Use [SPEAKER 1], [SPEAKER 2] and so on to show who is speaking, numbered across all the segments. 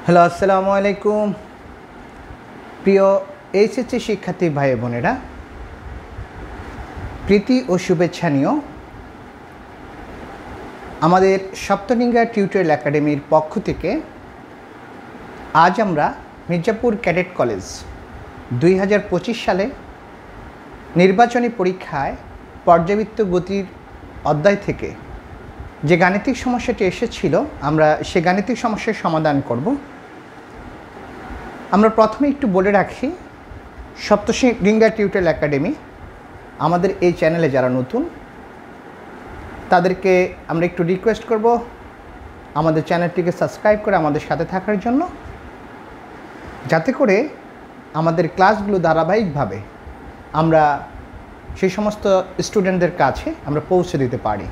[SPEAKER 1] Hello, আসসালামু আলাইকুম। প্রিয় এইচএসসি শিক্ষার্থী ভাই বোনেরা, প্রীতি ও শুভেচ্ছা নিও আমাদের সপ্তডিঙ্গা টিউটোরিয়াল একাডেমির পক্ষ থেকে আজ আমরা মির্জাপুর ক্যাডেট কলেজ 2025 সালে নির্বাচনী পরীক্ষায় পর্যাবৃত্ত গতির অধ্যায় থেকে যে গাণিতিক সমস্যাটি এসেছিল, আমরা সে গাণিতিক সমস্যার সমাধান করব। আমরা প্রথমে একটু বলে রাখি, সপ্তডিঙ্গা টিউটোরিয়াল একাডেমি আমাদের এই চ্যানেলে যারা নতুন তাদেরকে আমরা একটু রিকোয়েস্ট করব আমাদের চ্যানেলটিকে সাবস্ক্রাইব করে আমাদের সাথে থাকার জন্য, যাতে করে আমাদের ক্লাসগুলো ধারাবাহিকভাবে আমরা সেই সমস্ত স্টুডেন্টদের কাছে আমরা পৌঁছে দিতে পারি।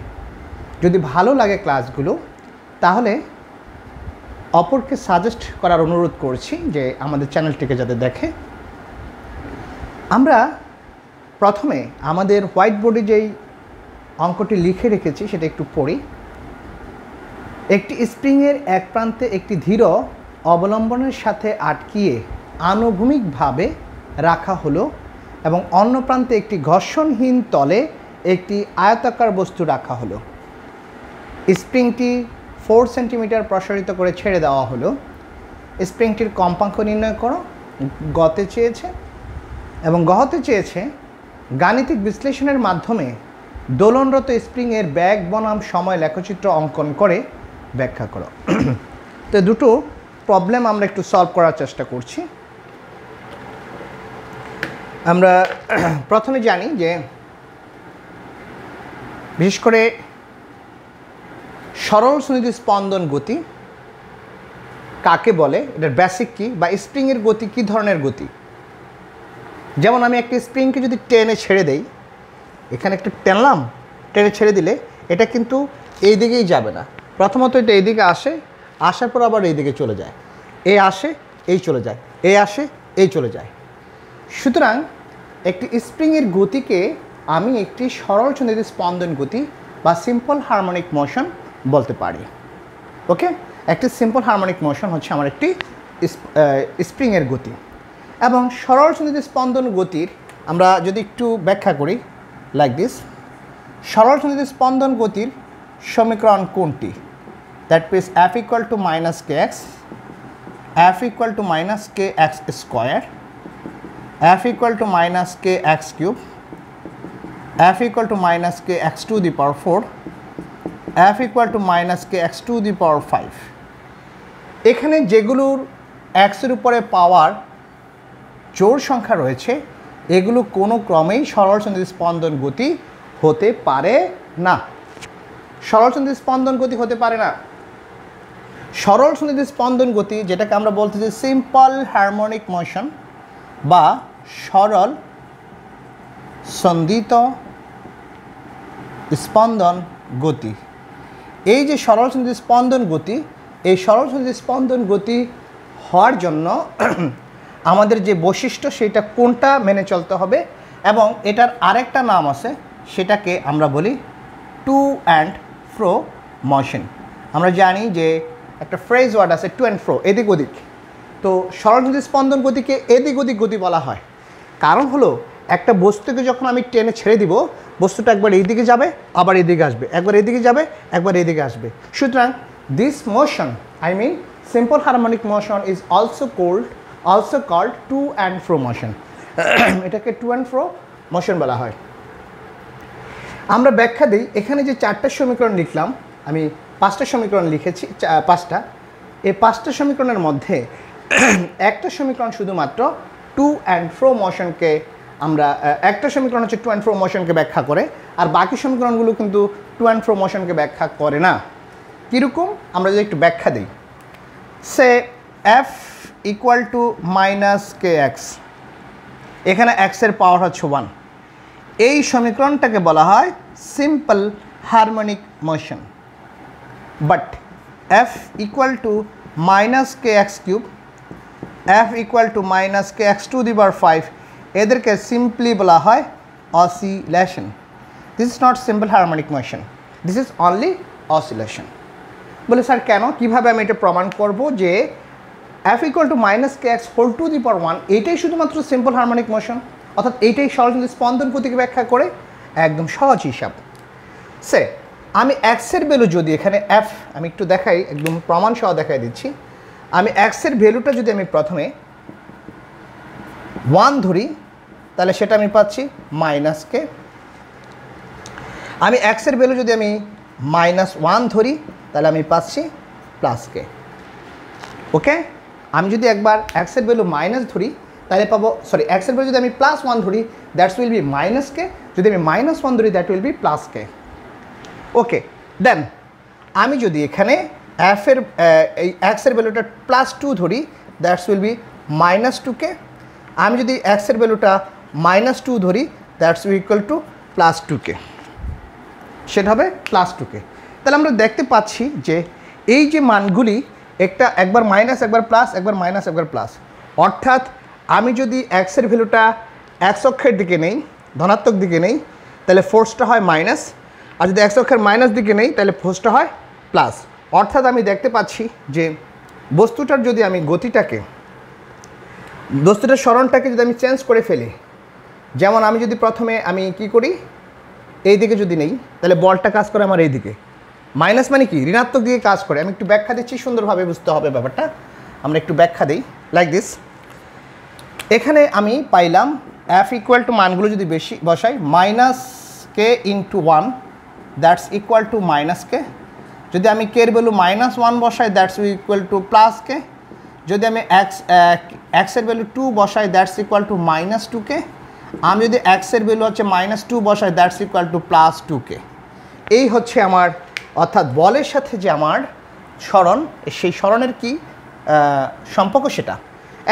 [SPEAKER 1] যদি ভালো লাগে ক্লাসগুলো, তাহলে অপরকে সাজেস্ট করার অনুরোধ করছি যে আমাদের চ্যানেলটিকে যাতে দেখে। আমরা প্রথমে আমাদের হোয়াইট বোর্ডে যেই অঙ্কটি লিখে রেখেছি সেটা একটু পড়ি। একটি স্প্রিংয়ের এক প্রান্তে একটি ধীর অবলম্বনের সাথে আটকিয়ে আনুভূমিকভাবে রাখা হলো এবং অন্য প্রান্তে একটি ঘর্ষণহীন তলে একটি আয়তাকার বস্তু রাখা হলো। স্প্রিংটি 4 সেন্টিমিটার প্রসারিত করে ছেড়ে দেওয়া হলো। স্প্রিংটির কম্পাঙ্ক নির্ণয় করো। গতে চেয়েছে এবং গহতে চেয়েছে গাণিতিক বিশ্লেষণের মাধ্যমে দোলনরত স্প্রিংয়ের ব্যাগ বনাম সময় লেখচিত্র অঙ্কন করে ব্যাখ্যা করো। তো দুটো প্রবলেম আমরা একটু সলভ করার চেষ্টা করছি। আমরা প্রথমে জানি যে বিশেষ করে সরল সুনিধি স্পন্দন গতি কাকে বলে, এটার বেসিক কী, বা স্প্রিংয়ের গতি কী ধরনের গতি। যেমন আমি একটা স্প্রিংকে যদি টেনে ছেড়ে দেই, এখানে একটু টেনলাম, টেনে ছেড়ে দিলে এটা কিন্তু এই দিকেই যাবে না। প্রথমত এটা এইদিকে আসে, আসার পর আবার এই দিকে চলে যায়, এই আসে এই চলে যায়, এই আসে এই চলে যায়। সুতরাং একটি স্প্রিংয়ের গতিকে আমি একটি সরল সুনিধি স্পন্দন গতি বা সিম্পল হারমোনিক মোশন বলতে পারি। ওকে, একটি সিম্পল হারমোনিক মোশন হচ্ছে আমার একটি স্প্রিংয়ের গতি। এবং সরল সুনিধি স্পন্দন গতির আমরা যদি একটু ব্যাখ্যা করি লাইক দিস, সরল সুনিধি স্পন্দন গতির সমীকরণ কোনটি? That means F equal to minus K X, F equal to minus K X square, F equal to minus K X cube, F equal to minus K X to the power 4, f equal to minus K X to the power 5। এখানে যেগুলোর এক্সের উপরে পাওয়ার জোড় সংখ্যা রয়েছে, এগুলো কোনো ক্রমেই সরল সুনিধি স্পন্দন গতি হতে পারে না। সরল সুনিধি স্পন্দন গতি হতে পারে না। সরল সুনিধি স্পন্দন গতি, যেটাকে আমরা বলতেছি সিম্পল হারমোনিক মোশন বা সরল সন্দিত স্পন্দন গতি, এই যে সরল সুনিধি স্পন্দন গতি, এই সরল সুনিধি স্পন্দন গতি হওয়ার জন্য আমাদের যে বৈশিষ্ট্য সেটা কোনটা মেনে চলতে হবে, এবং এটার আরেকটা নাম আছে, সেটাকে আমরা বলি টু অ্যান্ড ফ্রো মোশন। আমরা জানি যে একটা ফ্রেজ ওয়ার্ড আছে টু অ্যান্ড ফ্রো, এদিক ওদিক। তো সরল সুনিধি স্পন্দন গতিকে এদিক ওদিক গতি বলা হয়। কারণ হলো একটা বস্তুকে যখন আমি টেনে ছেড়ে দিব, বস্তুটা একবার এইদিকে যাবে, আবার এদিকে আসবে, একবার এদিকে যাবে, একবার এদিকে আসবে। সুতরাং this motion, I mean simple harmonic motion, is also called to and fro motion. এটাকে টু অ্যান্ড ফ্রো মোশন বলা হয়। আমরা ব্যাখ্যা দিই। এখানে যে 4টা সমীকরণ লিখলাম, আমি 5টা সমীকরণ লিখেছি, 5টা। এই 5টা সমীকরণের মধ্যে একটা সমীকরণ শুধুমাত্র টু অ্যান্ড ফ্রো মোশনকে আমরা, একটা সমীকরণ হচ্ছে টু অ্যান্ড ফ্রো মোশনকে ব্যাখ্যা করে, আর বাকি সমীকরণগুলো কিন্তু টু অ্যান্ড ফ্রো মোশনকে ব্যাখ্যা করে না। কীরকম, আমরা যদি একটু ব্যাখ্যা দিই। Say F equal to minus K X, এখানে এক্সের পাওয়ার হচ্ছে 1। এই সমীকরণটাকে বলা হয় simple harmonic motion. But F equal to minus K X cube, F equal to minus K X to the power 5, এদেরকে সিম্পলি বলা হয় oscillation. This is not simple harmonic motion, this is only oscillation. বলে sir কেন, কীভাবে আমি এটা প্রমাণ করব যে F equal to minus K X whole to the power 1, এইটাই শুধুমাত্র সিম্পল হারমোনিক মোশন, অর্থাৎ এইটাই সরলচন্দ্র স্পন্দন গতিকে ব্যাখ্যা করে একদম সহজ হিসাব। সে আমি এক্সের ভ্যালু যদি এখানে এফ, আমি একটু দেখাই, একদম প্রমাণ সহ দেখাই দিচ্ছি। আমি এক্সের ভ্যালুটা যদি আমি প্রথমে 1 ধরি, তাহলে সেটা আমি পাচ্ছি মাইনাস কে। আমি এক্সের ভ্যালু যদি আমি -1 ধরি, তাহলে আমি পাচ্ছি প্লাস কে। ওকে, আমি যদি একবার এক্সের ভ্যালু মাইনাস ধরি, তাহলে পাবো, সরি, এক্সের ভ্যালু যদি আমি +1 ধরি, that's will be minus K. যদি আমি -1 ধরি, দ্যাট উইল বি প্লাস কে। ওকে, দেন আমি যদি এখানে এফের এই এক্সের ভ্যালুটা +2 ধরি, দ্যাটস উইল বি -2কে। আমি যদি এক্সের ভ্যালুটা -2 ধরি, দ্যাটস ইকুয়াল টু +2কে, সেটা হবে +2কে। তাহলে আমরা দেখতে পাচ্ছি যে এই যে মানগুলি একবার মাইনাস, একবার প্লাস, একবার মাইনাস, একবার প্লাস, অর্থাৎ আমি যদি এক্সের ভ্যালুটা এক্স অক্ষের দিকে নেই, ধনাত্মক দিকে নেই, তাহলে ফোর্সটা হয় মাইনাস, আর যদি এক্স অক্ষের মাইনাস দিকে নেই, তাহলে ফোর্সটা হয় প্লাস। অর্থাৎ আমি দেখতে পাচ্ছি যে বস্তুটার যদি আমি বস্তুটার সরণটাকে যদি আমি চেঞ্জ করে ফেলি, যেমন আমি যদি প্রথমে আমি কি করি, এই দিকে যদি নেই, তাহলে বলটা কাজ করে আমার এই দিকে, মাইনাস মানে কি ঋণাত্মক দিকে কাজ করে। আমি একটু ব্যাখ্যা দিচ্ছি, সুন্দরভাবে বুঝতে হবে ব্যাপারটা। আমরা একটু ব্যাখ্যা দিই লাইক দিস। এখানে আমি পাইলাম এফ ইকুয়াল টু, মানগুলো যদি বেশি বসাই, -k × 1, that's equal two -k। যদি আমি কে এর ভ্যালু -1 বসাই, দ্যাটস ইকুয়াল টু +k। যদি আমি এক্সের ভ্যালু 2 বসাই, দ্যাটস ইকুয়াল টু -2k। আমি যদি এক্সের ভ্যালু হচ্ছে -2 বসাই, দ্যাটস ইকুয়াল টু +2k। এই হচ্ছে আমার, অর্থাৎ বলের সাথে যে আমার সরণ, সেই সরণের কি সম্পর্ক সেটা।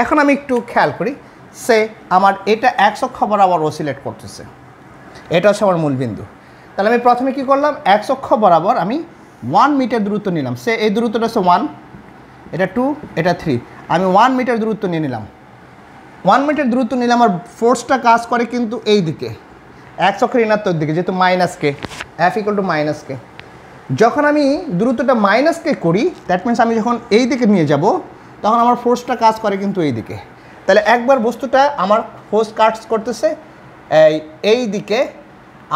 [SPEAKER 1] এখন আমি একটু খেয়াল করি, সে আমার এটা এক্স অক্ষ বরাবর অসিলেট করতেছে, এটা হচ্ছে আমার মূল বিন্দু। তাহলে আমি প্রথমে কি করলাম, এক্স অক্ষ বরাবর আমি 1 মিটার দূরত্ব নিলাম। সে এই দূরত্বটা হচ্ছে 1, এটা 2, এটা 3, আমি 1 মিটার দূরত্ব নিয়ে নিলাম। 1 মিটার দূরত্ব নিলে আমার ফোর্সটা কাজ করে কিন্তু এই দিকে, এক্স অক্ষের ঋণাত্মক দিকে, যেহেতু -k, F equal two -k। যখন আমি দূরত্বটা -k করি, দ্যাট মিনস আমি যখন এই দিকে নিয়ে যাব, তখন আমার ফোর্সটা কাজ করে কিন্তু এই দিকে। তাহলে একবার বস্তুটা আমার ফোর্স কাজ করতেছে এই দিকে,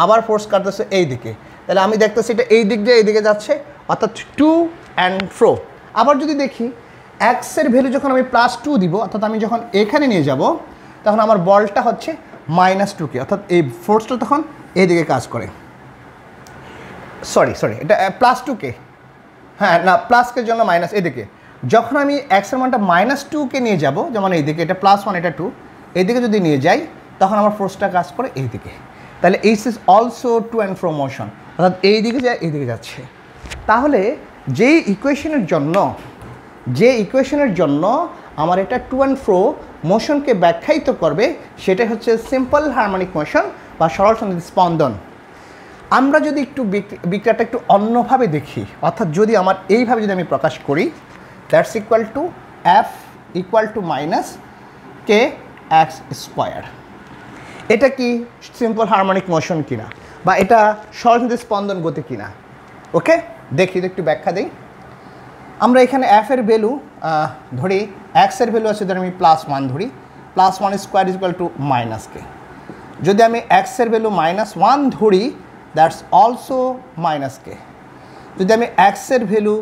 [SPEAKER 1] আবার ফোর্স কাটতেছে এই দিকে, তাহলে আমি দেখতেছি এটা এই দিক দিয়ে এই দিকে যাচ্ছে, অর্থাৎ টু অ্যান্ড ফ্রো। আবার যদি দেখি এক্সের ভ্যালু যখন আমি +2 দিব, অর্থাৎ আমি যখন এখানে নিয়ে যাব, তখন আমার বলটা হচ্ছে -2k, অর্থাৎ এই ফোর্সটা তখন এই দিকে কাজ করে। সরি, এটা +2k, হ্যাঁ না, প্লাসকের জন্য মাইনাস এদিকে। যখন আমি এক্সের মানটা -2কে নিয়ে যাব, যেমন এইদিকে, এটা +1, এটা 2, এইদিকে যদি নিয়ে যাই, তখন আমার ফোর্সটা কাজ করে এইদিকে। তাহলে this is also to and fro motion, অর্থাৎ এইদিকে যায় এইদিকে যাচ্ছে। তাহলে যে ইকুয়েশনের জন্য আমার এটা টু অ্যান্ড ফ্রো মোশনকে ব্যাখ্যায়িত করবে, সেটা হচ্ছে সিম্পল হারমোনিক মোশন বা সরলচন্দ্র স্পন্দন। আমরা যদি একটু বিক্রিয়াটা একটু অন্যভাবে দেখি, অর্থাৎ যদি আমার এইভাবে যদি আমি প্রকাশ করি, that's equal two F equal two -kx², এটা কি সিম্পল হারমোনিক মোশন কিনা, বা এটা সরলচন্দ্র স্পন্দন গতি কিনা? ওকে, দেখি একটু ব্যাখ্যা দিই। আমরা এখানে এফ এর ভ্যালু ধরি, এক্স এর ভ্যালু আছে, ধরি আমি +1 ধরি, +1² ইকুয়াল টু -k। যদি আমি এক্স এর ভ্যালু -1 ধরি, দ্যাটস অলসো -k। যদি আমি এক্সের ভ্যালু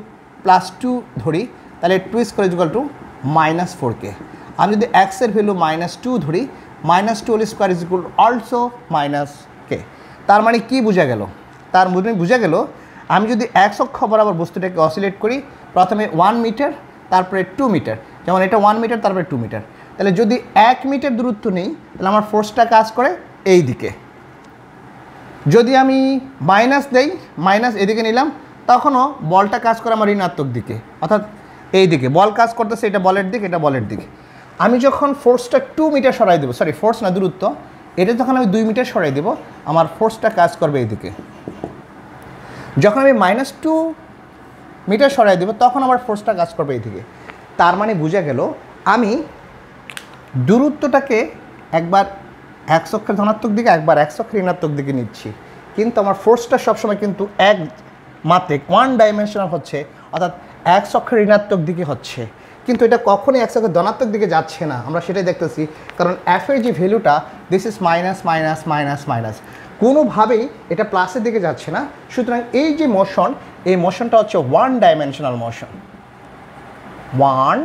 [SPEAKER 1] +2 ধরি, তাহলে 2² ইকুয়াল টু -4k। আমি যদি এক্সের ভ্যালু -2 ধরি, -2² ইকুয়াল অলসো -k। তার মানে কি বোঝা গেল? তার মানে বোঝা গেল আমি যদি এক্স অক্ষ বরাবর বস্তুটাকে অসিলেট করি, প্রথমে 1 মিটার, তারপরে 2 মিটার, যেমন এটা 1 মিটার, তারপরে 2 মিটার, তাহলে যদি 1 মিটার দূরত্ব নেই, তাহলে আমার ফোর্সটা কাজ করে এই দিকে। যদি আমি মাইনাস দেই, মাইনাস এদিকে নিলাম, তখনও বলটা কাজ করে আমার ঋণাত্মক দিকে, অর্থাৎ এই দিকে বল কাজ করতেছে, এটা বলের দিক, এটা বলের দিক। আমি যখন ফোর্সটা 2 মিটার সরাই দেবো, সরি ফোর্স না, দূরত্ব, এটা যখন আমি 2 মিটার সরাই দেবো, আমার ফোর্সটা কাজ করবে এইদিকে। যখন আমি -2 মিটার সরাই দেবো, তখন আমার ফোর্সটা কাজ করবে এইদিকে। তার মানে বোঝা গেল আমি দূরত্বটাকে একবার এক্স অক্ষের ধনাত্মক দিকে, একবার এক্স অক্ষের ঋণাত্মক দিকে নিচ্ছি, কিন্তু আমার ফোর্সটা সবসময় কিন্তু এক মাত্রিক, 1 ডাইমেনশনাল হচ্ছে, অর্থাৎ এক্স অক্ষের ঋণাত্মক দিকে হচ্ছে। কিন্তু এটা কখনোই এক্স অক্ষের ধনাত্মক দিকে যাচ্ছে না, আমরা সেটাই দেখতেছি, কারণ এফের যে ভ্যালুটা this is minus minus minus minus, কোনোভাবেই এটা প্লাসের দিকে যাচ্ছে না। সুতরাং এই যে মোশন, এই মোশনটা হচ্ছে one dimensional motion, one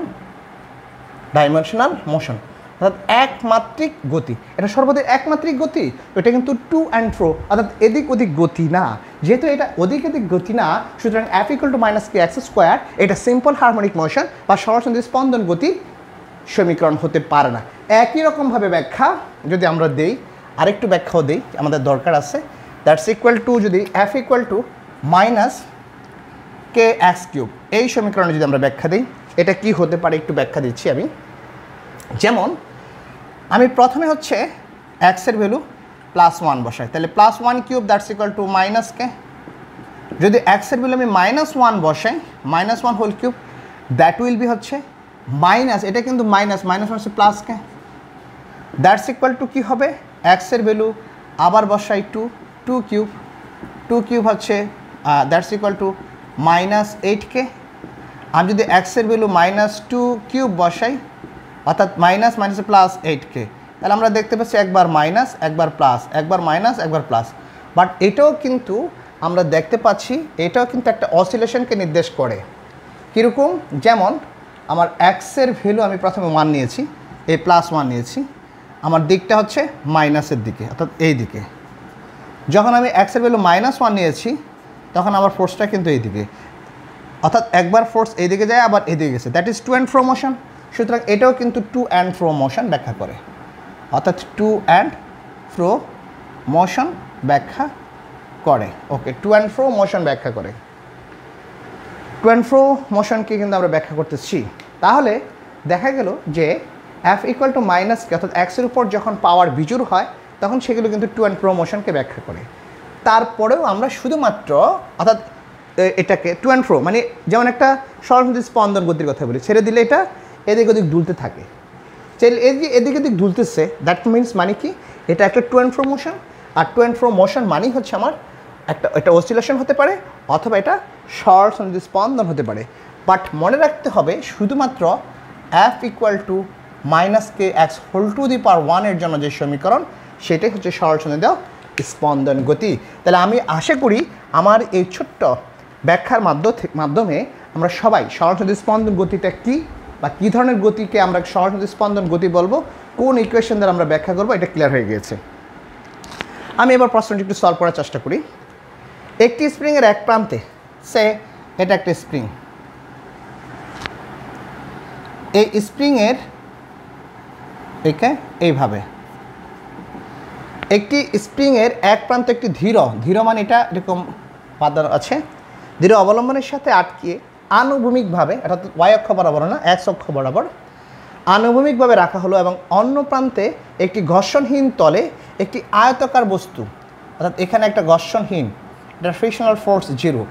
[SPEAKER 1] dimensional motion, অর্থাৎ একমাত্রিক গতি। এটা সর্বদা একমাত্রিক গতি, এটা কিন্তু টু অ্যান্ড ফ্রো, অর্থাৎ এদিক ওদিক গতি না। যেহেতু এটা ওদিক এদিক গতি না, সুতরাং F equal to minus K X square এটা সিম্পল হারমোনিক মোশন বা সরাসরি স্পন্দন গতি সমীকরণ হতে পারে না। একই রকমভাবে ব্যাখ্যা যদি আমরা দেই, আরেকটু ব্যাখ্যাও দিই, আমাদের দরকার আছে, দ্যাটস ইকুয়াল টু যদি F equal to minus K X cube, এই সমীকরণে যদি আমরা ব্যাখ্যা দিই, এটা কি হতে পারে একটু ব্যাখ্যা দিচ্ছি আমি। যেমন আমি প্রথমে হচ্ছে এক্সের ভ্যালু +1 বসাই, তাহলে +1 cube that's equal to minus K. যদি এক্সের ভ্যালু আমি -1 বসাই, -1 whole cube that will be হচ্ছে মাইনাস, এটা কিন্তু মাইনাস মাইনাস হচ্ছে plus K, that's equal to কী হবে, এক্সের ভ্যালু আবার বসাই 2 কিউব, 2 কিউব হচ্ছে দ্যাটস ইকুয়াল টু -8কে। আমি যদি এক্সের ভ্যালু -2 কিউব বসাই, অর্থাৎ মাইনাস মাইনাসে +8কে, তাহলে আমরা দেখতে পাচ্ছি একবার মাইনাস একবার প্লাস, একবার মাইনাস একবার প্লাস। বাট এটাও কিন্তু আমরা দেখতে পাচ্ছি, এটাও কিন্তু একটা অসিলেশনকে নির্দেশ করে। কীরকম, যেমন আমার এক্সের ভ্যালু আমি প্রথমে 1 নিয়েছি, এই +1 নিয়েছি, আমার দিকটা হচ্ছে মাইনাসের দিকে, অর্থাৎ এই দিকে। যখন আমি এক্সের ভ্যালু -1 নিয়েছি, তখন আমার ফোর্সটা কিন্তু এই দিকে, অর্থাৎ একবার ফোর্স এইদিকে যায় আবার এদিকে গেছে, that is to and fro motion. সুতরাং এটাও কিন্তু টু অ্যান্ড ফ্রো মোশন ব্যাখ্যা করে, অর্থাৎ টু অ্যান্ড ফ্রো মোশন ব্যাখ্যা করে। ওকে, টু অ্যান্ড ফ্রো মোশন ব্যাখ্যা করে, টু অ্যান্ড ফ্রো মোশনকে কিন্তু আমরা ব্যাখ্যা করতেছি। তাহলে দেখা গেল যে এফ ইকুয়াল টু মাইনাস কে, অর্থাৎ এক্সের উপর যখন পাওয়ার বিজুর হয় তখন সেগুলো কিন্তু টু অ্যান্ড ফ্রো মোশনকে ব্যাখ্যা করে। তারপরেও আমরা শুধুমাত্র, অর্থাৎ এটাকে টু অ্যান্ড ফ্রো মানে যেমন একটা সরাসরি স্পন্দন গতির কথা বলি, ছেড়ে দিলে এটা এদিক ওদিক দুলতে থাকে, এদিক ওদিক দুলতেছে, দ্যাট মিনস মানে কি, এটা একটা টু অ্যান্ড ফ্রো মোশন। আর টু অ্যান্ড ফ্রো মোশন মানেই হচ্ছে আমার একটা অসিলেশন হতে পারে, অথবা এটা সরাসরি স্পন্দন হতে পারে। বাট মনে রাখতে হবে শুধুমাত্র F equal to minus K X whole to the power 1 এর জন্য যে সমীকরণ, সেটাই হচ্ছে সরাসরি দেওয়া স্পন্দন গতি। তাহলে আমি আশা করি আমার এই ছোট্ট ব্যাখ্যার মাধ্যমে আমরা সবাই সরাসরি স্পন্দন গতিটা কী বা কী ধরনের গতিকে আমরা সরাসরি স্পন্দন গতি বলবো, কোন ইকুয়েশন দ্বারা আমরা ব্যাখ্যা করবো, এটা ক্লিয়ার হয়ে গিয়েছে। আমি এবার প্রশ্নটি একটু সলভ করার চেষ্টা করি। একটি স্প্রিংয়ের এক প্রান্তে, সে এটা একটা স্প্রিং, এই স্প্রিংয়ের এইভাবে একটি স্প্রিংয়ের এক প্রান্তে একটি ধীর মানে এটা এরকম বাঁধা আছে, ধীর অবলম্বনের সাথে আটকিয়ে আনুভূমিকভাবে, অর্থাৎ ওয়াই অক্ষ বরাবর না এক্স অক্ষ বরাবর আনুভূমিকভাবে রাখা হলো, এবং অন্য প্রান্তে একটি ঘর্ষণহীন তলে একটি আয়তাকার বস্তু, অর্থাৎ এখানে একটা ঘর্ষণহীন, এটা ফ্রিকশনাল ফোর্স 0,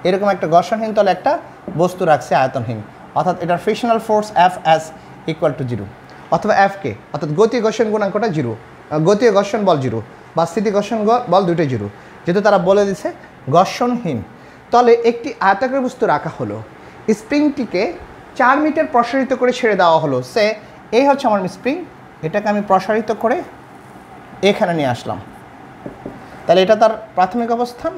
[SPEAKER 1] এরকম একটা ঘর্ষণহীন তলে একটা বস্তু রাখছে আয়তনহীন, অর্থাৎ এটার frictional force F S equal to 0, অথবা এফ কে, অর্থাৎ গতি ঘর্ষণ গুণাঙ্কটা 0, গতীয় ঘর্ষণ বল 0 বা স্থিতি ঘর্ষণ বল দুটোই 0, যেহেতু তারা বলে দিচ্ছে ঘর্ষণহীন তলে একটি আয়তাকার বস্তু রাখা হলো। স্প্রিংটিকে 4 মিটার প্রসারিত করে ছেড়ে দেওয়া হলো। সে এই হচ্ছে আমার স্প্রিং, এটাকে আমি প্রসারিত করে এখানে নিয়ে আসলাম, তাহলে এটা তার প্রাথমিক অবস্থান,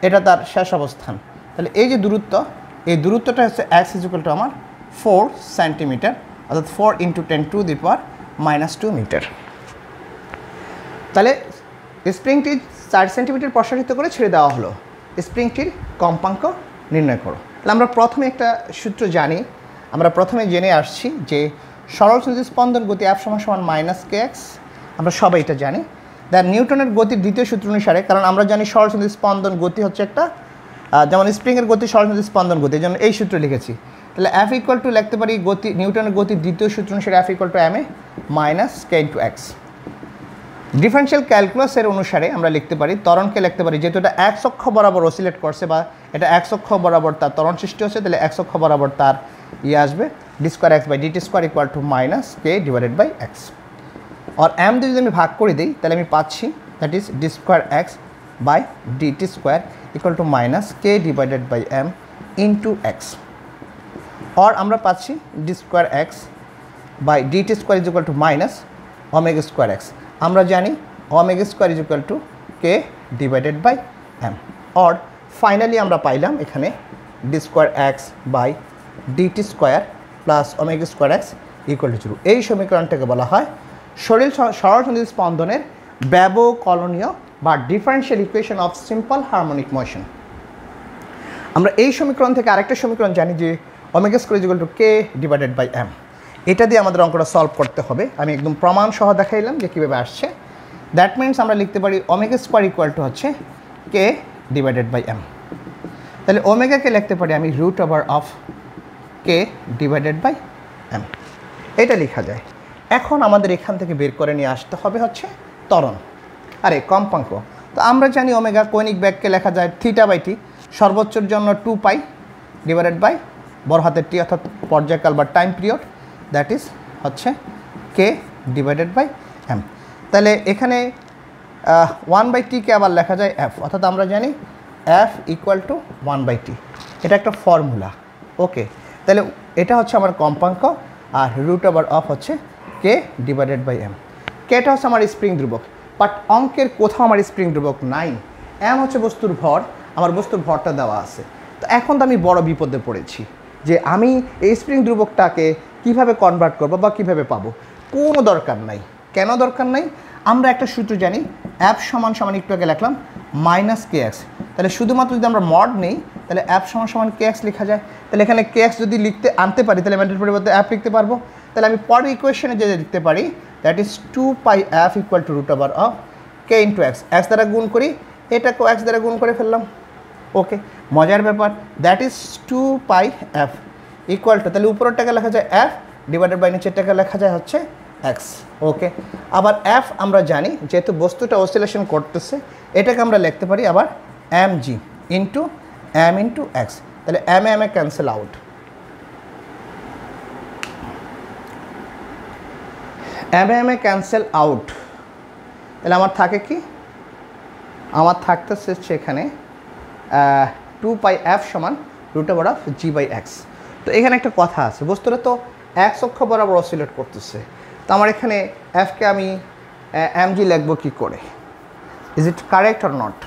[SPEAKER 1] এটা তার শেষ অবস্থান। তাহলে এই যে দূরত্ব, এই দূরত্বটা হচ্ছে এক্স ইকুয়াল টু আমার 4 সেন্টিমিটার, অর্থাৎ 4 × 10⁻² মিটার। তাহলে স্প্রিংটি 4 সেন্টিমিটার প্রসারিত করে ছেড়ে দেওয়া হলো, স্প্রিংটির কম্পাঙ্ক নির্ণয় করো। তাহলে আমরা প্রথমে একটা সূত্র জানি, আমরা প্রথমে জেনে আসছি যে সরল স্পন্দন গতি এফ সমান -kx, আমরা সবাই এটা জানি। নিউটনের গতির দ্বিতীয় সূত্র অনুসারে, কারণ আমরা জানি সরল স্পন্দন গতি হচ্ছে একটা, যেমন স্প্রিংয়ের গতি সরল স্পন্দন গতি, এই জন্য এই সূত্র লিখেছি। তাহলে এফ ইকুয়াল টু লিখতে পারি গতি, নিউটনের গতির দ্বিতীয় সূত্র অনুসারে F equal to ma - k × x। Differential ক্যালকুলাসের অনুসারে আমরা লিখতে পারি, ত্বরণকে লিখতে পারি, যেহেতু এটা এক্স অক্ষ বরাবর অসিলেট করছে বা এটা এক্স অক্ষ বরাবর তার ত্বরণ সৃষ্টি হচ্ছে, তাহলে এক্স অক্ষ বরাবর তার আসবে d²x/dt² = k/x। আর m দিয়ে যদি আমি ভাগ করে দিই, তাহলে আমি পাচ্ছি that is d²x/dt² = -k/m × x। Or আমরা পাচ্ছি d square x by dt square is equal to minus omega square x. আমরা জানি omega square is equal to k divided by m. Or finally আমরা পাইলাম এখানে d square x by dt square plus omega square x equal to 0। এই সমীকরণটাকে বলা হয় সরলসন্ধি স্পন্দনের ব্যবকলনীয় বা differential equation of simple harmonic motion. আমরা এই সমীকরণ থেকে আরেকটা সমীকরণ জানি যে omega square is equal to k divided by m. এটা দিয়ে আমাদের অঙ্কটা সলভ করতে হবে। আমি একদম প্রমাণ সহ দেখাইলাম যে কীভাবে আসছে। দ্যাট মিনস আমরা লিখতে পারি ওমেগা স্কোয়ার ইকুয়াল টু হচ্ছে কে ডিভাইডেড বাই এম। তাহলে ওমেগাকে লিখতে পারি আমি root over of k divided by m, এটা লেখা যায়। এখন আমাদের এখান থেকে বের করে নিয়ে আসতে হবে হচ্ছে ত্বরণ, আরে কম্পাঙ্ক। তো আমরা জানি ওমেগা কৌণিক ব্যাগকে লেখা যায় থিটা বাই টি, সর্বোচ্চর জন্য 2 পাই ডিভাইডেড বাই বড় হাতের টি অর্থাৎ পর্যায়কাল বা টাইম পিরিয়ড, দ্যাট ইজ হচ্ছে কে ডিভাইডেড বাই এম। তাহলে এখানে 1/t-কে আবার লেখা যায় এফ, অর্থাৎ আমরা জানি এফ ইকুয়াল টু 1/t। এটা একটা ফর্মুলা। ওকে, তাহলে এটা হচ্ছে আমার কম্পাঙ্ক আর রুট ওভার অফ হচ্ছে কে ডিভাইডেড বাই এম। কেটা হচ্ছে আমার স্প্রিং ধ্রুবক, বাট অঙ্কের কোথাও আমার স্প্রিং ধ্রুবক নাই। এম হচ্ছে বস্তুর ভর, আমার বস্তুর ভরটা দেওয়া আছে। তো এখন তো আমি বড় বিপদে পড়েছি যে আমি এই স্প্রিং ধ্রুবকটাকে কীভাবে কনভার্ট করবো বা কীভাবে পাবো। কোনো দরকার নাই। কেন দরকার নাই? আমরা একটা সূত্র জানি, এফ সমান সমান একটু আগে লিখলাম মাইনাস কে এক্স। তাহলে শুধুমাত্র যদি আমরা মড নেই তাহলে এফ সমান সমান কে এক্স লেখা যায়। তাহলে এখানে কে এক্স যদি আনতে পারি তাহলে ম্যাটের পরিবর্তে এফ লিখতে পারবো। তাহলে আমি পরের ইকুয়েশনে যে লিখতে পারি that is 2 pi f equal to root over of k into x. X দ্বারা গুণ করি, এটাকেও এক্স দ্বারা গুণ করে ফেললাম। ওকে, মজার ব্যাপার। That is 2 pi f equal two, তাহলে উপরেরটাকে লেখা যায় এফ ডিভাইডেড বাই নিচেরটাকে লেখা যায় হচ্ছে এক্স। ওকে, আবার এফ আমরা জানি যেহেতু বস্তুটা অসিলেশন করতেছে, এটাকে আমরা লিখতে পারি আবার m g into m into x. তাহলে m a cancel out, m a cancel out. তাহলে আমার থাকে কি, আমার থাকতেছে এখানে 2 পাই এফ সমান root over of g by x. তো এখানে একটা কথা আছে, বস্তুটা তো এক্স অক্ষ বরাবর অসিলেট করতেছে। তো আমার এখানে এফকে আমি এম জি লিখবো কী করে? Is it correct or not?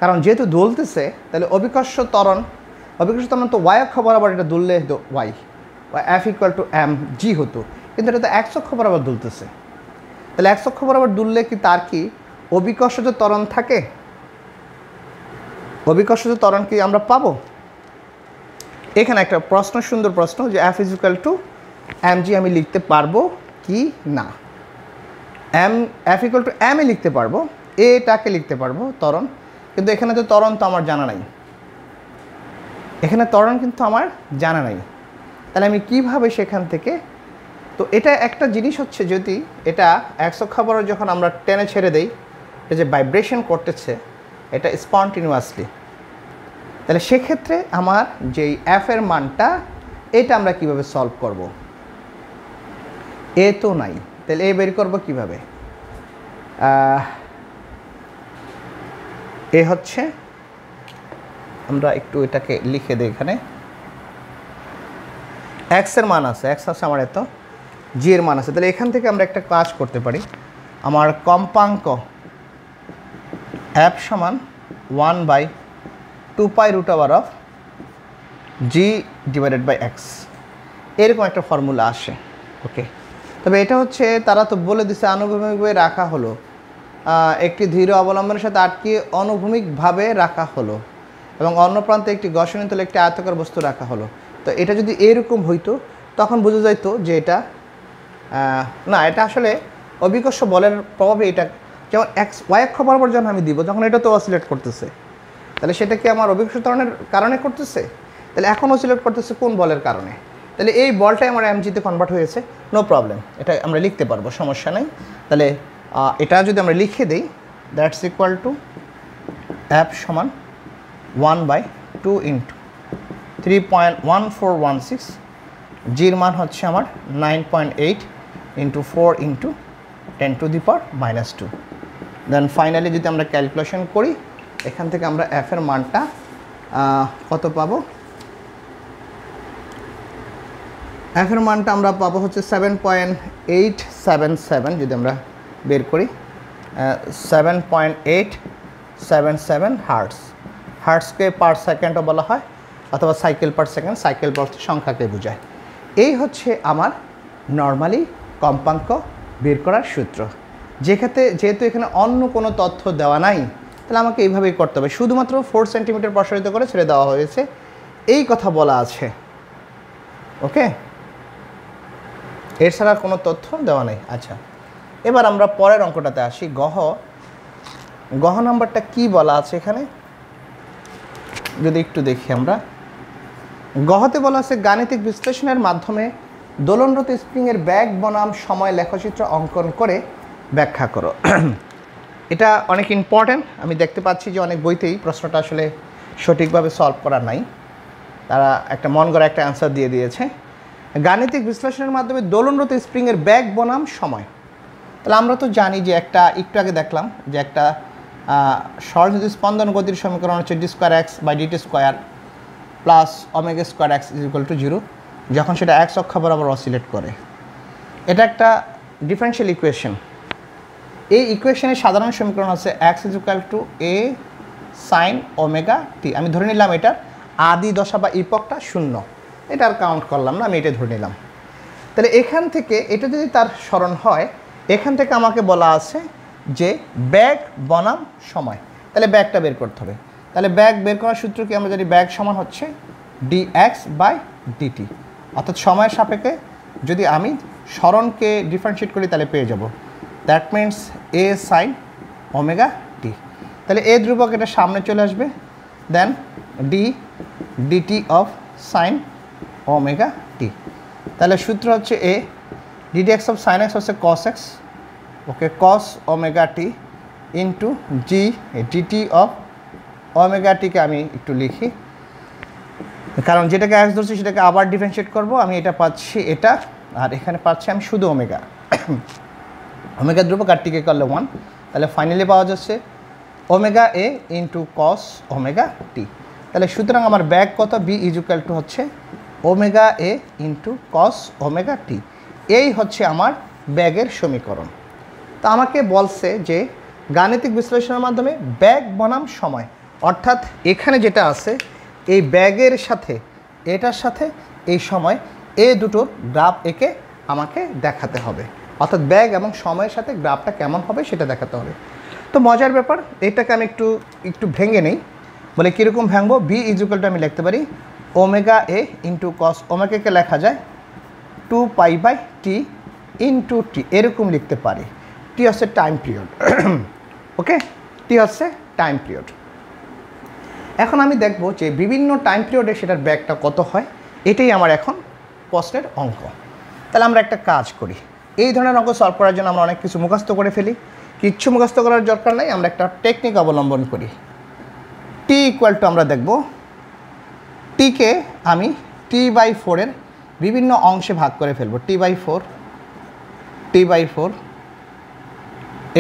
[SPEAKER 1] কারণ যেহেতু দুলতেছে তাহলে অভিকর্ষ ত্বরণ তো ওয়াই অক্ষ বরাবর এটা দুললে Y F equal to M G হতো, কিন্তু এটা তো এক্স অক্ষ বরাবর দুলতেছে। তাহলে এক্স অক্ষ বরাবর দুললে কি তার কি অভিকর্ষজ ত্বরণ থাকে? অভিকর্ষজ ত্বরণ কি আমরা পাবো? এখানে একটা প্রশ্ন, সুন্দর প্রশ্ন, যে f is equal to M g আমি লিখতে পারবো কি না? F equal to m a লিখতে পারবো, এটাকে লিখতে পারবো ত্বরণ, কিন্তু এখানে তো ত্বরণ তো আমার জানা নাই। এখানে ত্বরণ কিন্তু আমার জানা নাই। তাহলে আমি কিভাবে সেখান থেকে, তো এটা একটা জিনিস হচ্ছে, যদি এটা এক্স অক্ষ বরাবর যখন আমরা টেনে ছেড়ে দেই, এটা যে ভাইব্রেশন করতেছে এটা স্পন্টিনিউয়াসলি, তাহলে সেক্ষেত্রে আমার যেই এফ এর মানটা এটা আমরা কিভাবে সলভ করব? এ তো নাই, তাহলে এ বের করবো কিভাবে? এ হচ্ছে, আমরা একটু এটাকে লিখে দিই, এখানে এক্সের মান আছে, এক্স আছে আমার এত, জি এর মান আছে। তাহলে এখান থেকে আমরা একটা কাজ করতে পারি, আমার কম্পাঙ্ক এফ সমান 1/2 pi root over of G divided by X, এরকম একটা ফর্মুলা আসে। ওকে, তবে এটা হচ্ছে তারা তো বলে দিছে আনুভূমিকভাবে রাখা হলো, একটি ধীর অবলম্বনের সাথে আটকে অনুভূমিকভাবে রাখা হলো এবং অন্য প্রান্তে একটি ঘর্ষণীয় তলে একটি আয়তাকার বস্তু রাখা হলো। তো এটা যদি এরকম হইতো তখন বোঝা যাইতো যে এটা না, এটা আসলে অভিকর্ষ বলের প্রভাবে, এটা যেমন এক্স ওয়াই অক্ষ বরাবর যখন আমি দিব তখন এটা তো অসিলেট করতেছে, তাহলে সেটা কি আমার অভিকর্ষ ত্বরণের কারণে করতেছে? তাহলে এখন অসিলেট করতেছে কোন বলের কারণে? তাহলে এই বলটাই আমার এমজিতে কনভার্ট হয়েছে, নো প্রবলেম, এটা আমরা লিখতে পারবো, সমস্যা নেই। তাহলে এটা যদি আমরা লিখে দিই, দ্যাটস ইকুয়াল টু এফ সমান 1/2 ইন্টু 3.1416, জির মান হচ্ছে আমার 9.8 ইন্টু 4 ইন্টু 10⁻²। দেন ফাইনালি যদি আমরা ক্যালকুলেশন করি, এখান থেকে আমরা এফ এর মানটা কত পাবো? এফের মানটা আমরা পাবো হচ্ছে 7.877 যদি আমরা বের করি 7.877 হার্টস। হার্টসকে পার সেকেন্ডও বলা হয় অথবা সাইকেল পার সেকেন্ড, সাইকেল বলতে সংখ্যাকে বোঝায়। এই হচ্ছে আমার নর্মালি কম্পাঙ্ক বের করার সূত্র। যেহেতু এখানে অন্য কোনো তথ্য দেওয়া নাই, তাহলে আমাকে এইভাবেই করতে হবে। শুধুমাত্র 4 সেন্টিমিটার প্রসারিত করে ছেড়ে দেওয়া হয়েছে, এই কথা বলা আছে। ওকে, এর ছাড়া কোনো তথ্য দেওয়া নেই। আচ্ছা, এবার আমরা পরের অঙ্কটাতে আসি। গহ নাম্বারটা কি বলা আছে এখানে যদি একটু দেখি আমরা। গহতে বলা আছে গাণিতিক বিশ্লেষণের মাধ্যমে দোলনরত স্প্রিংয়ের ব্যাগ বনাম সময় লেখচিত্র অঙ্কন করে ব্যাখ্যা করো। এটা অনেক ইম্পর্ট্যান্ট। আমি দেখতে পাচ্ছি যে অনেক বইতেই প্রশ্নটা আসলে সঠিকভাবে সলভ করা নাই, তারা একটা মন গড়া একটা অ্যান্সার দিয়ে দিয়েছে। গাণিতিক বিশ্লেষণের মাধ্যমে দোলনরত স্প্রিংয়ের ব্যাগ বনাম সময়। তাহলে আমরা তো জানি যে একটু আগে দেখলাম যে একটা সরলরৈখিক স্পন্দন গতির সমীকরণ হচ্ছে d²x/dt² প্লাস ω²x = 0 যখন সেটা x অক্ষ বরাবর অসিলেট করে। এটা একটা ডিফারেনশিয়াল ইকুয়েশন। এই ইকুয়েশনের সাধারণ সমীকরণ হচ্ছে x = a sin ωt। আমি ধরে নিলাম এটার আদি দশা বা ইপকটা 0, এটা আর কাউন্ট করলাম না, আমি এটা ধরে নিলাম। তাহলে এখান থেকে এটা যদি তার স্মরণ হয়, এখান থেকে আমাকে বলা আছে যে ব্যাগ বনাম সময়, তাহলে ব্যাগটা বের করতে হবে। তাহলে ব্যাগ বের করার সূত্র কি? আমরা জানি ব্যাগ সমান হচ্ছে dx/dt, অর্থাৎ সময়ের সাপেক্ষে যদি আমি স্মরণকে ডিফারেন্সিয়েট করি তাহলে পেয়ে যাব that means a sin ωt। তাহলে এ ধ্রুবক এটা সামনে চলে আসবে, দেন dt of sin ωt। তাহলে সূত্র হচ্ছে a ddx of sin x হচ্ছে cos x, okay, cos ωt into dt of ωt-কে আমি একটু লিখি, কারণ যেটাকে x ধরছি সেটাকে আবার ডিফারেন্সিয়েট করব। আমি এটা পাচ্ছি এটা, আর এখানে পাচ্ছি আমি শুধু ওমেগা। ওমেগা ধ্রুবক আর টিকে করলে 1, তাহলে ফাইনালি পাওয়া যাচ্ছে omega a into cos ωt। তাহলে সুতরাং আমার ব্যাগ কত? b = হচ্ছে omega a into cos ωt। এই হচ্ছে আমার ব্যাগের সমীকরণ। তো আমাকে বলছে যে গাণিতিক বিশ্লেষণের মাধ্যমে ব্যাগ বনাম সময়, অর্থাৎ এখানে যেটা আছে এই ব্যাগের সাথে এটার সাথে এই সময়, এই দুটোর গ্রাফ এঁকে আমাকে দেখাতে হবে। অর্থাৎ ব্যাগ এবং সময়ের সাথে গ্রাফটা কেমন হবে সেটা দেখাতে হবে। তো মজার ব্যাপার, এটাকে আমি একটু ভেঙে নেই। বলে কীরকম ভাঙবো? b = আমি লিখতে পারি ওমেগা a ইন্টু cos ওমেগাকে লেখা যায় 2π/t ইন্টু t, এরকম লিখতে পারি। টি হচ্ছে টাইম পিরিয়ড, ওকে, টি হচ্ছে টাইম পিরিয়ড। এখন আমি দেখব যে বিভিন্ন টাইম পিরিয়ডে সেটার ব্যাগটা কত হয়, এটাই আমার এখন প্রশ্নের অঙ্ক। তাহলে আমরা একটা কাজ করি, এই ধরনের অঙ্ক সলভ করার জন্য আমরা অনেক কিছু মুখস্থ করে ফেলি। কিচ্ছু মুখস্থ করার দরকার নাই, আমরা একটা টেকনিক অবলম্বন করি। টি = আমরা দেখব টিকে আমি t/4 এর বিভিন্ন অংশে ভাগ করে ফেলব। t/4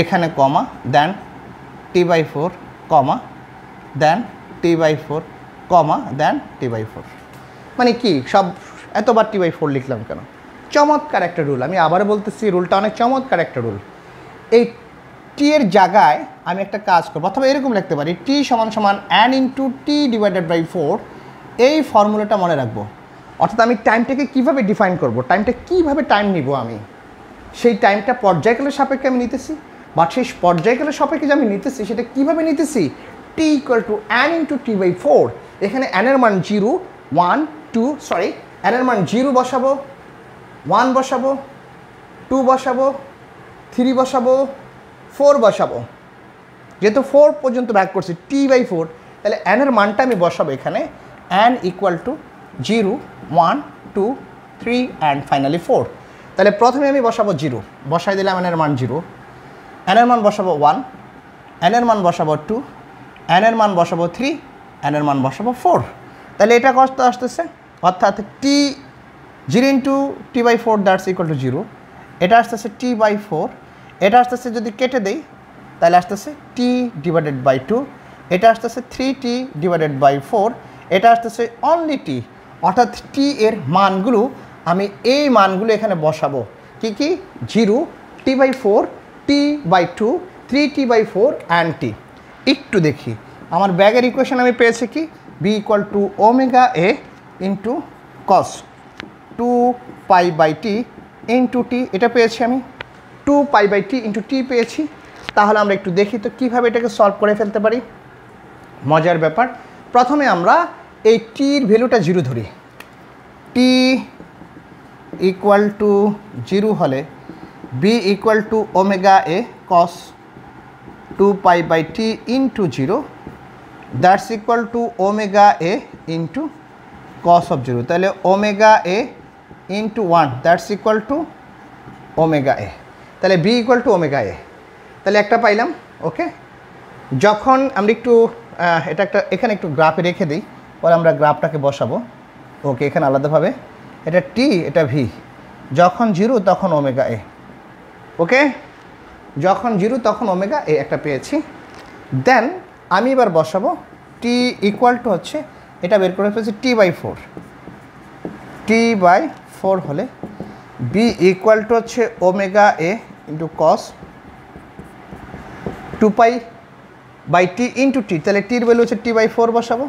[SPEAKER 1] এখানে কমা, দেন t/4 কমা, দেন t/4 কমা, দেন t/4। মানে কি সব এতবার t/4 লিখলাম কেন? চমৎকার একটা রুল, আমি আবার বলতেছি, রুলটা অনেক চমৎকার একটা রুল। এই টি এর জায়গায় আমি একটা কাজ করব, অথবা এরকম লিখতে পারি t = n × t/4। এই ফর্মুলাটা মনে রাখবো। অর্থাৎ আমি টাইমটাকে কীভাবে ডিফাইন করব, টাইমটা কীভাবে টাইম নিব, আমি সেই টাইমটা পর্যায়কালের সাপেক্ষে আমি নিতেছি, বাট সেই পর্যায়কালের সাপেক্ষে যে আমি নিতেছি সেটা কীভাবে নিতেছি? t = n × t/4। এখানে n এর মান 0, 1, 2, সরি n এর মান 0 বসাবো, 1 বসাবো, 2 বসাবো, 3 বসাবো, 4 বসাবো। যেহেতু 4 পর্যন্ত ভাগ করছি t/4, তাহলে n এর মানটা আমি বসাবো এখানে n = 0, 1, 2, 3 অ্যান্ড ফাইনালি 4। তাহলে প্রথমে আমি বসাবো 0, বসাই দিলাম n এর মান 0, n এর মান বসাবো 1, n এর মান বসাবো 2, n এর মান বসাবো 3, n এর মান বসাবো 4। তাহলে এটা কত আসতেছে? অর্থাৎ t0 × t/4 দ্যাটস = 0, এটা আসতেছে t/4, এটা আসতেছে যদি কেটে দেই তাহলে আসতেছে t/2, এটা আসতেছে 3t/4, এটা আসতেছে অনলি t। অর্থাৎ t এর মানগুলো আমি এই মানগুলো এখানে বসাবো কি কি 0 t/4 t/2 3t/4 and t। একটু দেখি আমার ব্যাগের ইকুয়েশন আমি পেয়েছি কি b = omega a into cos 2π/t into t, এটা পেয়েছি আমি 2π/t ইন্টু t পেয়েছি। তাহলে আমরা একটু দেখি তো কীভাবে এটাকে সলভ করে ফেলতে পারি। মজার ব্যাপার, প্রথমে আমরা এই টির ভ্যালুটা 0 ধরি। t = 0 হলে b = omega a cos 2π/t into 0 that's equal to omega a into cos of 0। তাহলে omega a into 1 that's equal to omega a। তাহলে b = ওমেগা a, তাহলে একটা পাইলাম। ওকে, যখন আমরা একটু এটা এখানে একটু গ্রাফে রেখে দিই, পরে আমরা গ্রাফটাকে বসাবো। ওকে, এখানে আলাদাভাবে এটা t এটা v, যখন 0 তখন ওমেগা a। ওকে, যখন 0 তখন ওমেগা a একটা পেয়েছি। দেন আমি এবার বসাবো t = হচ্ছে এটা বের করে ফেলছি t/4। t/4 হলে b = হচ্ছে omega a into cos 2π/t into t। তাহলে টির ভ্যালু হচ্ছে t/4 বসাবো।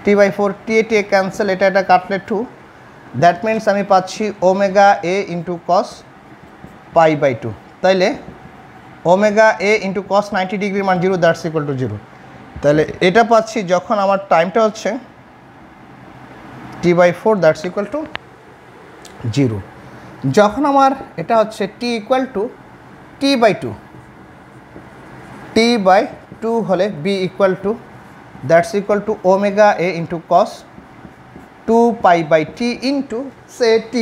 [SPEAKER 1] t/4 t ক্যান্সেল, এটা কাটলে 2, দ্যাট মিনস আমি পাচ্ছি ওমেগা a ইন্টু cos π/2। তাইলে ওমেগা a ইন্টু cos 90 ডিগ্রির মান 0 দ্যাটস ইকুয়াল টু 0। তাহলে এটা পাচ্ছি যখন আমার টাইমটা হচ্ছে t/4 দ্যাটস ইকুয়াল টু 0। যখন আমার এটা হচ্ছে t = t/2 t/2 হলে b = that's equal to omega a into cos 2π/t into say t,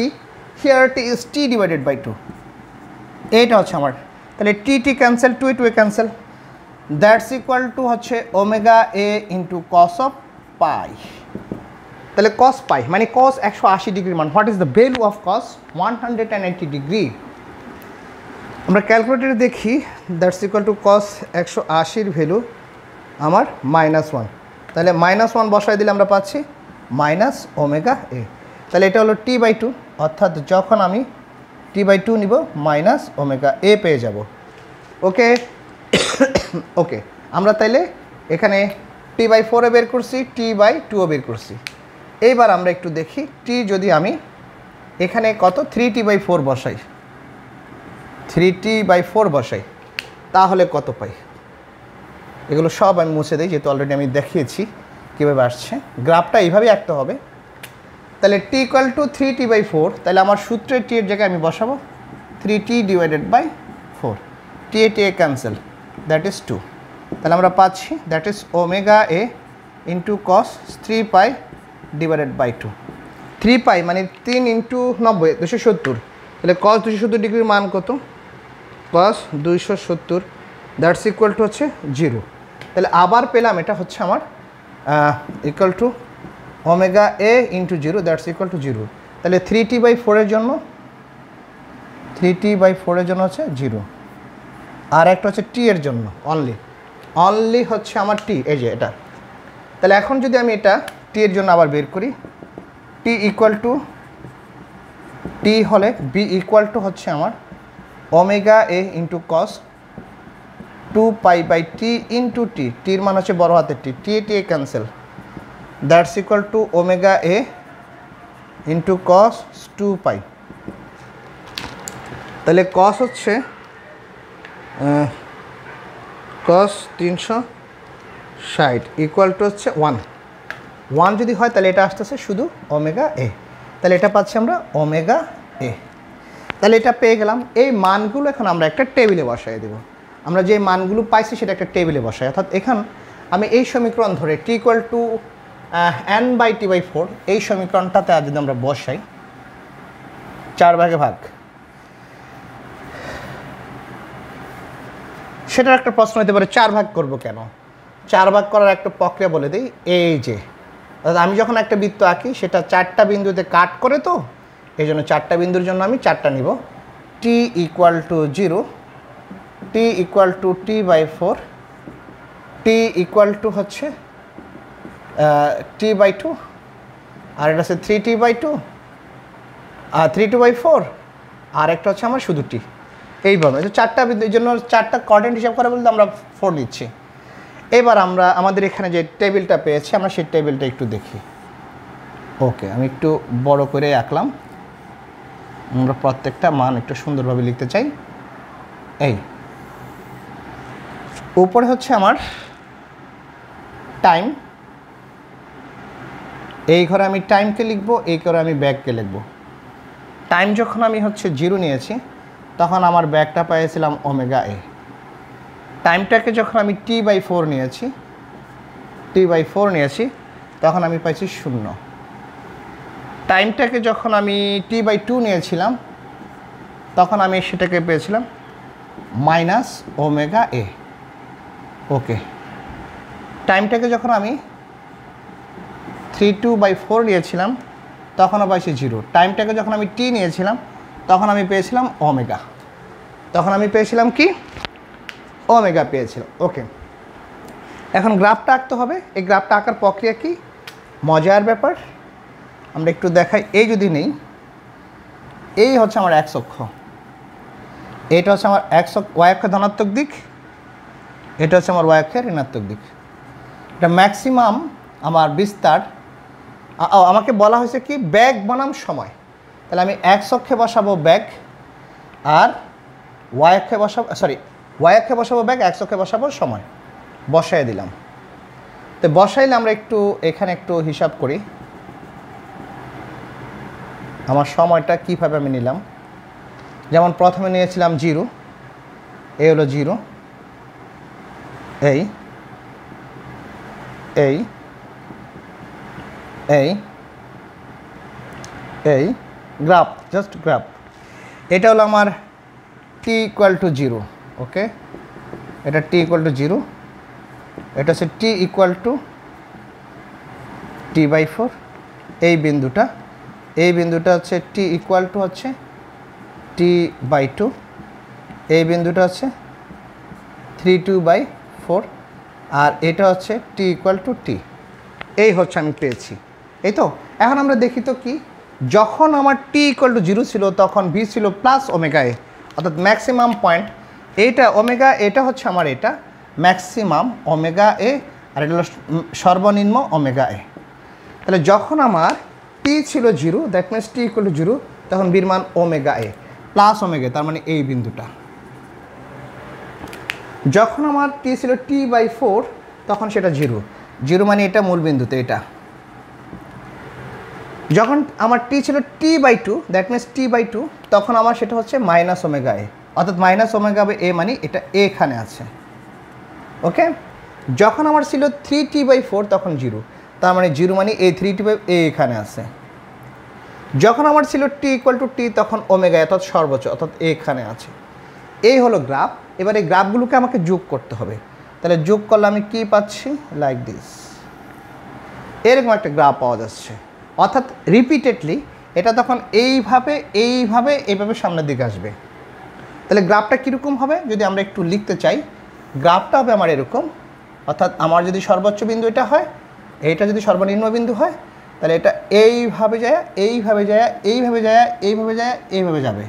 [SPEAKER 1] here t is t/2। এইটা হচ্ছে আমার, তাহলে t cancel, 2 cancel, that's equal to হচ্ছে omega a into cos of pi. তাহলে cos pi মানে cos 180 ডিগ্রির মান। What is the value of cos 180 degree? আমরা ক্যালকুলেটরে দেখি, দ্যাটস ইকুয়াল টু cos 180-র ভ্যালু আমার -1। তাহলে -1 বসাই দিলে আমরা পাচ্ছি মাইনাস ওমেগা a। তাহলে এটা হলো t/2, অর্থাৎ যখন আমি t/2 নিব মাইনাস ওমেগা a পেয়ে যাব। ওকে ওকে, আমরা তাইলে এখানে t/4 বের করছি, t/2 বের করছি। এইবার আমরা একটু দেখি t যদি আমি এখানে কত 3t/4 বসাই, 3t/4 বসাই তাহলে কত পাই? এগুলো সব আমি মুছে দিই, যেহেতু অলরেডি আমি দেখিয়েছি কীভাবে আসছে। গ্রাফটা এইভাবেই আঁকতে হবে। তাহলে t = 3t/4, তাহলে আমার সূত্রের t এর জায়গায় আমি বসাবো 3t/4। t cancel, that is 2। তাহলে আমরা পাচ্ছি that is omega a into cos 3π/2। 3π মানে 3 ইন্টু 90 270। তাহলে cos 270 ডিগ্রির মান কত? cos 270 দ্যাটস ইকুয়াল টু হচ্ছে 0। তাহলে আবার পেলাম এটা হচ্ছে আমার equal to omega a into 0 that's equal to 0। তাহলে 3t/4 এর জন্য, 3t/4 এর জন্য হচ্ছে 0, আর একটা হচ্ছে t এর জন্য অনলি হচ্ছে আমার t, এই যে এটা। তাহলে এখন যদি আমি এটা t এর জন্য আবার বের করি, t হলে b = হচ্ছে আমার omega a into cos 2π/t into t, টির মান হচ্ছে বড় হাতের t cancel, that's equal to omega a into cos 2π। তাহলে cos হচ্ছে cos 360 ইকুয়াল টু হচ্ছে 1 যদি হয় তাহলে এটা আসতেছে শুধু ওমেগা a। তাহলে এটা পাচ্ছি আমরা ওমেগা a। তাহলে এটা পেয়ে গেলাম। এই মানগুলো এখন আমরা একটা টেবিলে বসাই দেব। আমরা যে মানগুলো পাইছি সেটা একটা টেবিলে বসাই, অর্থাৎ এখন আমি এই সমীকরণ ধরে t = n/t/4 এই সমীকরণটাতে আজ যদি আমরা বসাই 4 ভাগে ভাগ, সেটার একটা প্রশ্ন হতে পারে 4 ভাগ করব কেন? 4 ভাগ করার একটা প্রক্রিয়া বলে দিই। এই যে অর্থাৎ আমি যখন একটা বৃত্ত আঁকি সেটা 4টা বিন্দুতে কাট করে, তো এই জন্য 4টা বিন্দুর জন্য আমি 4টা নিব। t = 0, t = t/4, t = হচ্ছে t/2, আর এটা হচ্ছে 3t/2, 3/2/4 আর একটা হচ্ছে আমার শুধু টি। এইভাবে চারটা এই জন্য চারটা কোঅর্ডিনেট হিসাব করে বলতে আমরা 4 নিচ্ছি। এবার আমরা আমাদের এখানে যে টেবিলটা পেয়েছি আমরা সেই টেবিলটা একটু দেখি। ওকে, আমি একটু বড় করে আঁকলাম। আমরা প্রত্যেকটা মান একটু সুন্দরভাবে লিখতে চাই। এই উপরে হচ্ছে আমার টাইম, এই ঘরে আমি টাইমকে লিখব, এই ঘরে আমি ব্যাগকে লিখব। টাইম যখন আমি হচ্ছে 0 নিয়েছি তখন আমার ব্যাগটা পেয়েছিলাম ওমেগা এ। টাইমটাকে যখন আমি T/4 নিয়েছি, T/4 নিয়েছি তখন আমি পাইছি 0। টাইমটাকে যখন আমি T/2 নিয়েছিলাম তখন আমি সেটাকে পেয়েছিলাম মাইনাস ওমেগা এ। ওকে, টাইমটাকে যখন আমি 3/2/4 নিয়েছিলাম তখনও পাইছি 0। টাইমটাকে যখন আমি টি নিয়েছিলাম তখন আমি পেয়েছিলাম ওমেগা, তখন আমি পেয়েছিলাম কি ওমেগা পেয়েছিলাম। ওকে, এখন গ্রাফটা আঁকতে হবে। এই গ্রাফটা আঁকার প্রক্রিয়া কি, মজার ব্যাপার। আমরা একটু দেখাই। এই যদি নেই, এই হচ্ছে আমার এক্স অক্ষ, এটা হচ্ছে আমার ওয়াই অক্ষের ধনাত্মক দিক, এটা হচ্ছে আমার ওয়াই অক্ষের ঋণাত্মক দিক। এটা ম্যাক্সিমাম আমার বিস্তার। আমাকে বলা হয়েছে কি ব্যাগ বনাম সময়, তাহলে আমি এক্স অক্ষে বসাবো ব্যাগ আর ওয়াই অক্ষে বসাবো, ওয়াই অক্ষে বসাবো ব্যাগ, এক্স অক্ষে বসাবো সময়। বসাই দিলাম। তো বসাইলে আমরা একটু এখানে একটু হিসাব করি আমার সময়টা কীভাবে আমি নিলাম। যেমন প্রথমে নিয়েছিলাম 0, এই হলো 0, এই এই এই এই গ্রাফ, জাস্ট গ্রাফ। এটা হলো আমার t=0। ওকে, এটা t=0, এটা হচ্ছে t=t/4। এই বিন্দুটা হচ্ছে t=হচ্ছে t/2, এই বিন্দুটা হচ্ছে 3/2/4, আর এটা হচ্ছে t=t। এই হচ্ছে আমি পেয়েছি, এই তো। এখন আমরা দেখি তো কি, যখন আমার t=0 ছিল তখন v ছিল প্লাস ওমেগা এ, অর্থাৎ ম্যাক্সিমাম পয়েন্ট। এইটা ওমেগা, এটা হচ্ছে আমার এটা ম্যাক্সিমাম ওমেগা এ, আর এটা হলো সর্বনিম্ন ওমেগা এ। তাহলে যখন আমার t ছিল 0, দ্যাট মিনস t=0, তখন বির মান ওমেগা এ প্লাস ওমেগা, তার মানে এই বিন্দুটা। যখন আমার t ছিল t/4 তখন সেটা 0 মানে এটা মূল বিন্দুতে এটা। যখন আমার t ছিল t/2, দ্যাট মিনস t/2, তখন আমার সেটা হচ্ছে মাইনাস ওমেগা এ, অর্থাৎ মাইনাস ওমেগা এ মানে এটা এখানে আছে। ওকে, যখন আমার ছিল 3t/4 তখন 0, তার মানে 0 মানে এই 3t/4 এখানে আছে। যখন আমার ছিল t=t তখন ওমেগা অর্থাৎ সর্বোচ্চ, অর্থাৎ এখানে আছে। এই হলো গ্রাফ। এবার এই গ্রাফগুলোকে আমাকে যোগ করতে হবে। তাহলে যোগ করলে আমি কি পাচ্ছি, লাইক দিস, এরকম একটা গ্রাফ পাওয়া যাচ্ছে। অর্থাৎ রিপিটেডলি এটা তখন এইভাবে সামনের দিকে আসবে। তাহলে গ্রাফটা কীরকম হবে যদি আমরা একটু লিখতে চাই, গ্রাফটা হবে আমার এরকম। অর্থাৎ আমার যদি সর্বোচ্চ বিন্দু এটা হয়, এইটা যদি সর্বনিম্ন বিন্দু হয়, তাহলে এটা এইভাবে যাবে।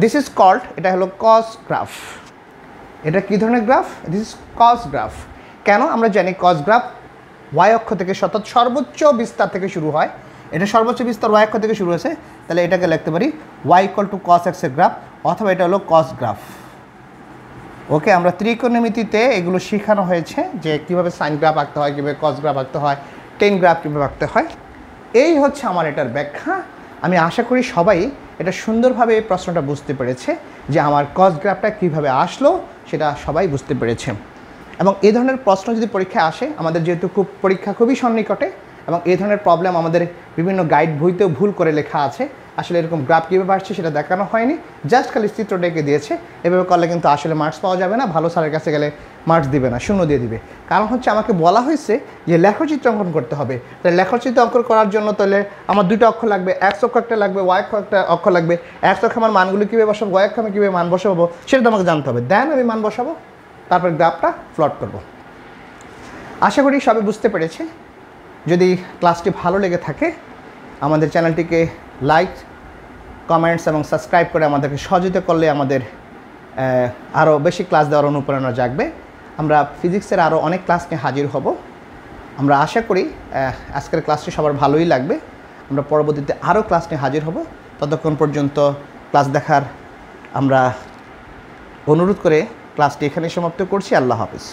[SPEAKER 1] দিস ইজ কল্ড, এটা হলো কস গ্রাফ। এটা কী ধরনের graph, this is cos graph. কেন, আমরা জানি কস গ্রাফ ওয়াই অক্ষ থেকে, অর্থাৎ সর্বোচ্চ বিস্তার থেকে শুরু হয়। এটা সর্বোচ্চ বিস্তার ওয়াই অক্ষ থেকে শুরু হয়েছে, তাহলে এটাকে লিখতে পারি y = cos x এর গ্রাফ, অথবা এটা হলো কস গ্রাফ। ওকে, আমরা ত্রিকোণমিতিতে এগুলো শেখানো হয়েছে যে কীভাবে সাইন গ্রাফ আঁকতে হয়, কীভাবে কস গ্রাফ আঁকতে হয়, টেন গ্রাফ কীভাবে আঁকতে হয়। এই হচ্ছে আমার এটার ব্যাখ্যা। আমি আশা করি সবাই এটা সুন্দরভাবে এই প্রশ্নটা বুঝতে পেরেছে যে আমার কস গ্রাফটা কীভাবে আসলো, সেটা সবাই বুঝতে পেরেছে। এবং এই ধরনের প্রশ্ন যদি পরীক্ষায় আসে, আমাদের যেহেতু পরীক্ষা খুবই সন্নিকটে, এবং এই ধরনের প্রবলেম আমাদের বিভিন্ন গাইড বইতেও ভুল করে লেখা আছে। আসলে এরকম গ্রাফ কীভাবে আসছে সেটা দেখানো হয়নি, জাস্ট খালি চিত্র ডেকে দিয়েছে। এভাবে করলে কিন্তু আসলে মার্কস পাওয়া যাবে না, ভালো স্যারের কাছে গেলে মার্কস দিবে না, 0 দিয়ে দিবে। কারণ হচ্ছে আমাকে বলা হয়েছে যে লেখচিত্র অঙ্কন করতে হবে। তাহলে লেখচিত্র অঙ্কন করার জন্য তাহলে আমার দুটো অক্ষর লাগবে, এক্স অক্ষ একটা লাগবে, ওয়াই অক্ষ একটা অক্ষর লাগবে। এক্স অক্ষে আমার মানগুলো কীভাবে বসাবো, ওয়াই অক্ষে আমি কীভাবে মান বসাবো সেটা তো আমাকে জানতে হবে। দেন আমি মান বসাবো, তারপর গ্রাফটা প্লট করব। আশা করি সবাই বুঝতে পেরেছে। যদি ক্লাসটি ভালো লেগে থাকে আমাদের চ্যানেলটিকে লাইক কমেন্টস এবং সাবস্ক্রাইব করে আমাদেরকে সহযোগিতা করলে আমাদের আরও বেশি ক্লাস দেওয়ার অনুপ্রেরণা জাগবে। আমরা ফিজিক্সের আরও অনেক ক্লাস নিয়ে হাজির হব। আমরা আশা করি আজকের ক্লাসটি সবার ভালোই লাগবে। আমরা পরবর্তীতে আরও ক্লাস নিয়ে হাজির হব। ততক্ষণ পর্যন্ত ক্লাস দেখার আমরা অনুরোধ করে ক্লাসটি এখানে সমাপ্ত করছি। আল্লাহ হাফিজ।